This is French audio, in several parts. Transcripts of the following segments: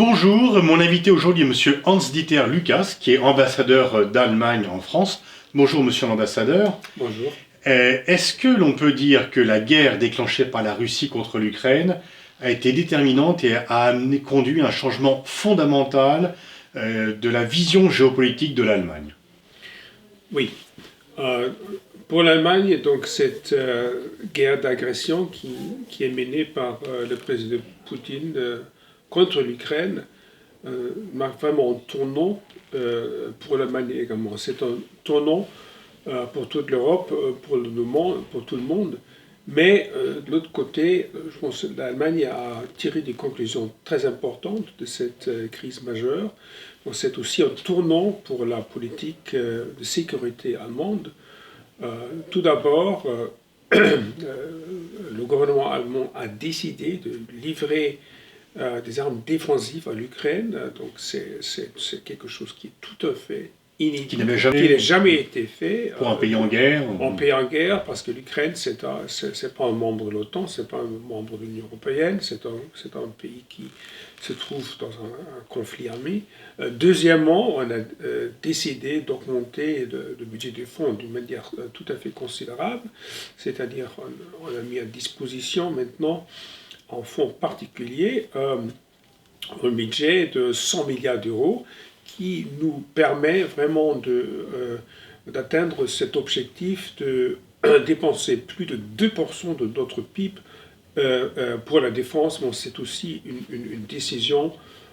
Bonjour, mon invité aujourd'hui est Monsieur Hans-Dieter Lucas, qui est ambassadeur d'Allemagne en France. Bonjour Monsieur l'ambassadeur. Bonjour. Est-ce que l'on peut dire que la guerre déclenchée par la Russie contre l'Ukraine a été déterminante et a conduit à un changement fondamental de la vision géopolitique de l'Allemagne? Oui. Pour l'Allemagne, donc cette guerre d'agression qui est menée par le président Poutine contre l'Ukraine marque vraiment un tournant pour l'Allemagne également. C'est un tournant pour toute l'Europe, pour tout le monde. Mais de l'autre côté, je pense que l'Allemagne a tiré des conclusions très importantes de cette crise majeure. Donc c'est aussi un tournant pour la politique de sécurité allemande. Tout d'abord, le gouvernement allemand a décidé de livrer des armes défensives à l'Ukraine. Donc c'est quelque chose qui est tout à fait inédit, Qui n'avait jamais été fait. Pour un pays en guerre. En pays en guerre, parce que l'Ukraine, c'est pas un membre de l'OTAN, c'est pas un membre de l'Union européenne, c'est un pays qui se trouve dans un conflit armé. Deuxièmement, on a décidé d'augmenter le budget du fonds d'une manière tout à fait considérable, c'est-à-dire on a mis à disposition maintenant, en fonds particulier, un budget de 100 milliards d'euros qui nous permet vraiment d'atteindre cet objectif de dépenser plus de 2% de notre PIB pour la défense. Bon, c'est aussi une décision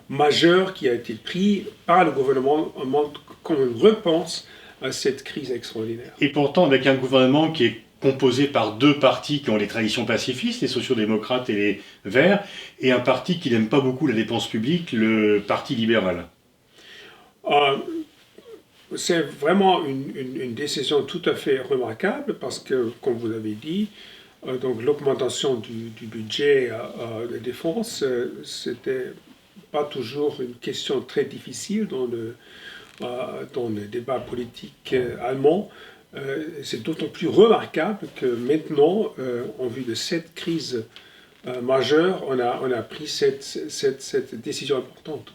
majeure qui a été prise par le gouvernement quand on repense à cette crise extraordinaire. Et pourtant, avec un gouvernement qui est composé par deux partis qui ont des traditions pacifistes, les sociaux-démocrates et les Verts, et un parti qui n'aime pas beaucoup la dépense publique, le Parti libéral. C'est vraiment une décision tout à fait remarquable parce que, comme vous l'avez dit, donc l'augmentation du budget de défense, c'était pas toujours une question très difficile dans le débat politique allemand. C'est d'autant plus remarquable que maintenant, en vue de cette crise majeure, on a pris cette décision importante.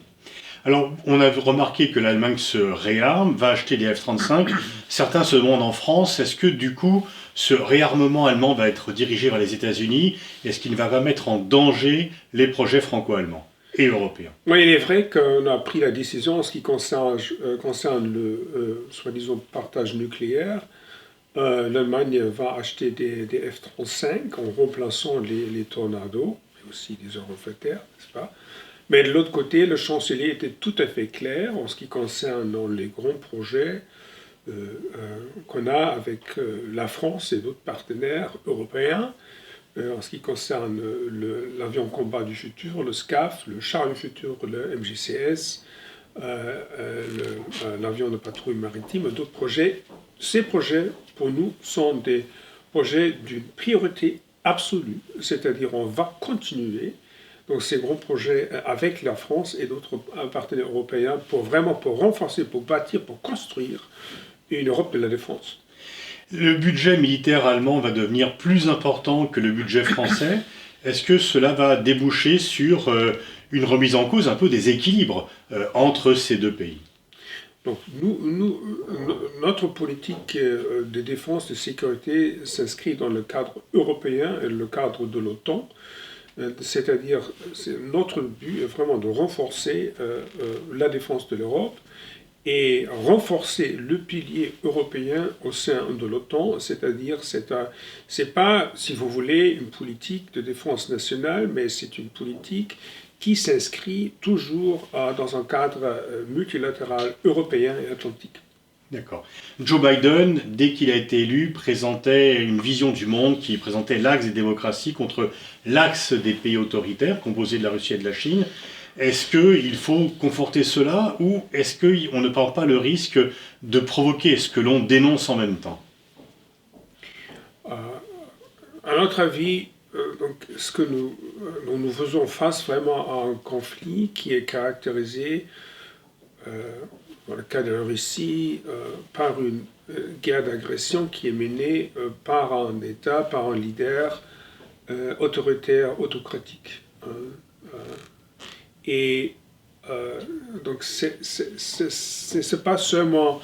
Alors, on a remarqué que l'Allemagne se réarme, va acheter des F-35. Certains se demandent en France, est-ce que du coup, ce réarmement allemand va être dirigé vers les États-Unis? Est-ce qu'il ne va pas mettre en danger les projets franco-allemands et européens? Oui, il est vrai qu'on a pris la décision en ce qui concerne le soi-disant partage nucléaire. L'Allemagne va acheter des F-35 en remplaçant les Tornado, mais aussi des Eurofighter, n'est-ce pas? Mais de l'autre côté, le chancelier était tout à fait clair en ce qui concerne les grands projets qu'on a avec la France et d'autres partenaires européens, en ce qui concerne l'avion combat du futur, le SCAF, le char du futur, le MGCS, l'avion de patrouille maritime, d'autres projets. Ces projets, pour nous, sont des projets d'une priorité absolue, c'est-à-dire on va continuer donc ces grands projets avec la France et d'autres partenaires européens pour renforcer, pour bâtir, pour construire une Europe de la défense. Le budget militaire allemand va devenir plus important que le budget français. Est-ce que cela va déboucher sur une remise en cause un peu des équilibres entre ces deux pays? Donc notre politique de défense, de sécurité s'inscrit dans le cadre européen et le cadre de l'OTAN. C'est-à-dire, notre but est vraiment de renforcer la défense de l'Europe et renforcer le pilier européen au sein de l'OTAN, c'est-à-dire c'est pas, si vous voulez, une politique de défense nationale, mais c'est une politique qui s'inscrit toujours dans un cadre multilatéral européen et atlantique. D'accord. Joe Biden, dès qu'il a été élu, présentait une vision du monde qui présentait l'axe des démocraties contre l'axe des pays autoritaires, composés de la Russie et de la Chine. Est-ce qu'il faut conforter cela ou est-ce qu'on ne prend pas le risque de provoquer ce que l'on dénonce en même temps? À notre avis, donc, ce que nous faisons face vraiment à un conflit qui est caractérisé dans le cas de la Russie, par une guerre d'agression qui est menée par un État, par un leader autoritaire, autocratique. Et donc c'est pas seulement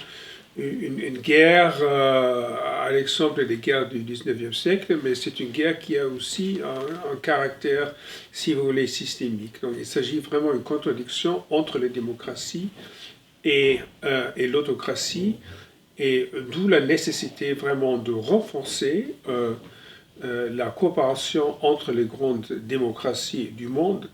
une guerre à l'exemple des guerres du 19e siècle, mais c'est une guerre qui a aussi un caractère, si vous voulez, systémique. Donc il s'agit vraiment d'une contradiction entre les démocraties et l'autocratie, et d'où la nécessité vraiment de renforcer la coopération entre les grandes démocraties du monde.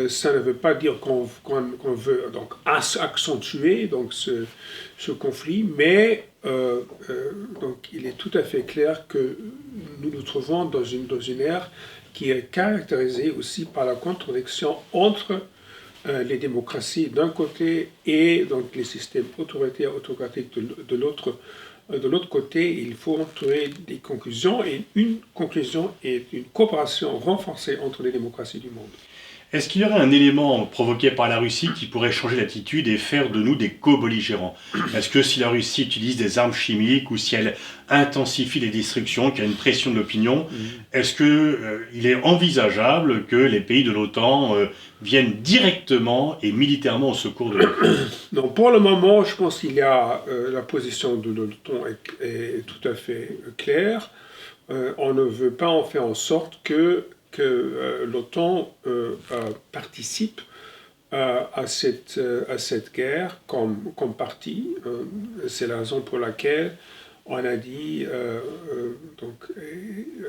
Ça ne veut pas dire qu'on veut donc accentuer donc ce conflit, mais donc il est tout à fait clair que nous nous trouvons dans une ère qui est caractérisée aussi par la contradiction entre les démocraties d'un côté et donc les systèmes autoritaires, autocratiques de l'autre. De l'autre côté, il faut trouver des conclusions, et une conclusion est une coopération renforcée entre les démocraties du monde. Est-ce qu'il y aurait un élément provoqué par la Russie qui pourrait changer l'attitude et faire de nous des co-belligérants? Est-ce que si la Russie utilise des armes chimiques ou si elle intensifie les destructions, qu'il y a une pression de l'opinion, est-ce qu'il est envisageable que les pays de l'OTAN viennent directement et militairement au secours de l'Ukraine? Non, pour le moment, je pense qu'il y a la position de l'OTAN est tout à fait claire. On ne veut pas en faire en sorte que l'OTAN participe à cette guerre comme partie. C'est la raison pour laquelle on a dit donc,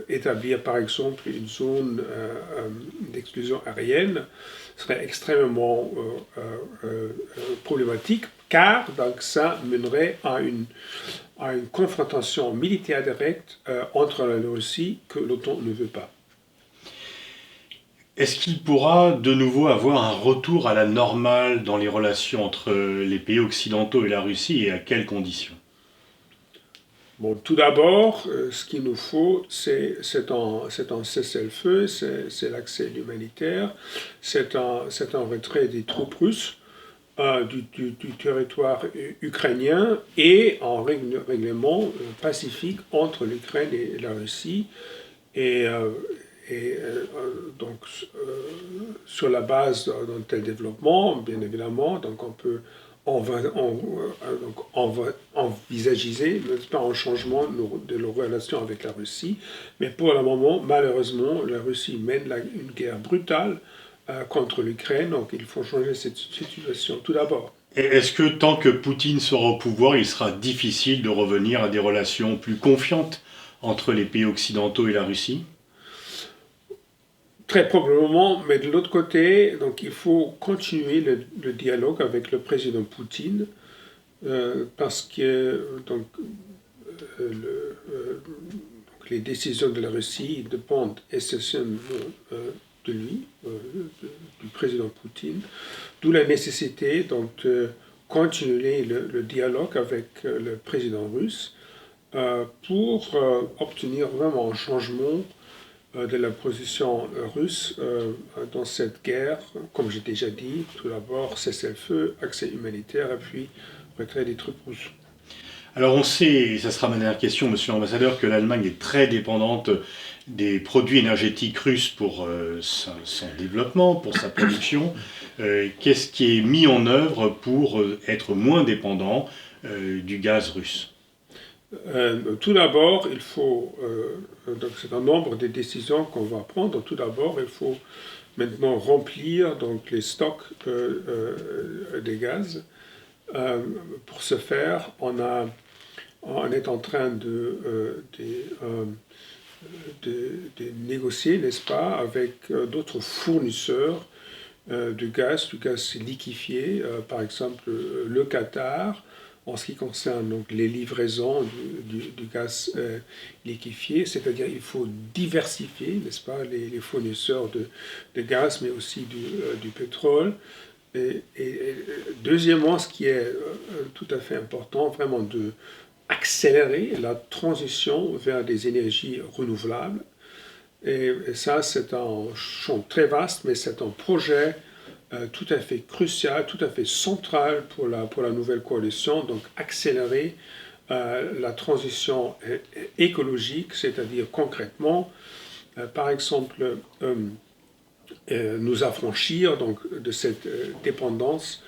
établir par exemple une zone d'exclusion aérienne serait extrêmement problématique, car donc, ça mènerait à une confrontation militaire directe entre la Russie que l'OTAN ne veut pas. Est-ce qu'il pourra de nouveau avoir un retour à la normale dans les relations entre les pays occidentaux et la Russie, et à quelles conditions? Bon, tout d'abord, ce qu'il nous faut, c'est un cessez-le-feu, c'est l'accès humanitaire, c'est un retrait des troupes russes du territoire ukrainien, et un règlement pacifique entre l'Ukraine et la Russie. Et donc, sur la base d'un tel développement, bien évidemment, donc on va envisager, n'est-ce pas, un changement de nos relations avec la Russie. Mais pour le moment, malheureusement, la Russie mène une guerre brutale contre l'Ukraine, donc il faut changer cette situation tout d'abord. Et est-ce que tant que Poutine sera au pouvoir, il sera difficile de revenir à des relations plus confiantes entre les pays occidentaux et la Russie? Très probablement, mais de l'autre côté, donc il faut continuer le dialogue avec le président Poutine, parce que donc, les décisions de la Russie dépendent essentiellement de lui, du président Poutine, d'où la nécessité donc, de continuer le dialogue avec le président russe pour obtenir vraiment un changement de la position russe dans cette guerre. Comme j'ai déjà dit, tout d'abord cessez-le-feu, accès humanitaire, et puis retrait des troupes russes. Alors on sait, et ça sera ma dernière question, monsieur l'ambassadeur, que l'Allemagne est très dépendante des produits énergétiques russes pour son développement, pour sa production. Qu'est-ce qui est mis en œuvre pour être moins dépendant du gaz russe? Tout d'abord, il faut, donc c'est un nombre de décisions qu'on va prendre. Tout d'abord, il faut maintenant remplir donc, les stocks de gaz. Pour ce faire, on est en train de négocier, n'est-ce pas, avec d'autres fournisseurs du gaz liquéfié, par exemple le Qatar, en ce qui concerne donc, les livraisons du gaz liquéfié, c'est-à-dire il faut diversifier, n'est-ce pas, les fournisseurs de gaz, mais aussi du pétrole. Et deuxièmement, ce qui est tout à fait important, vraiment de accélérer la transition vers des énergies renouvelables. Et ça, c'est un champ très vaste, mais c'est un projet tout à fait crucial, tout à fait central pour la nouvelle coalition, donc accélérer la transition écologique, c'est-à-dire concrètement, par exemple, nous affranchir donc, de cette dépendance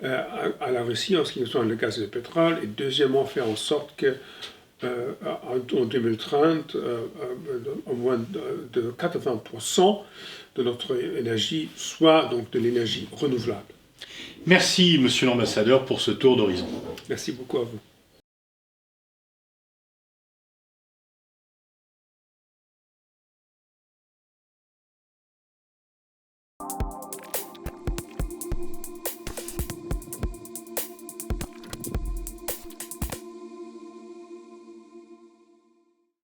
à la Russie en ce qui concerne le gaz et le pétrole, et deuxièmement faire en sorte que en 2030, au moins de 80% de notre énergie soit donc de l'énergie renouvelable. Merci, monsieur l'ambassadeur, pour ce tour d'horizon. Merci beaucoup à vous.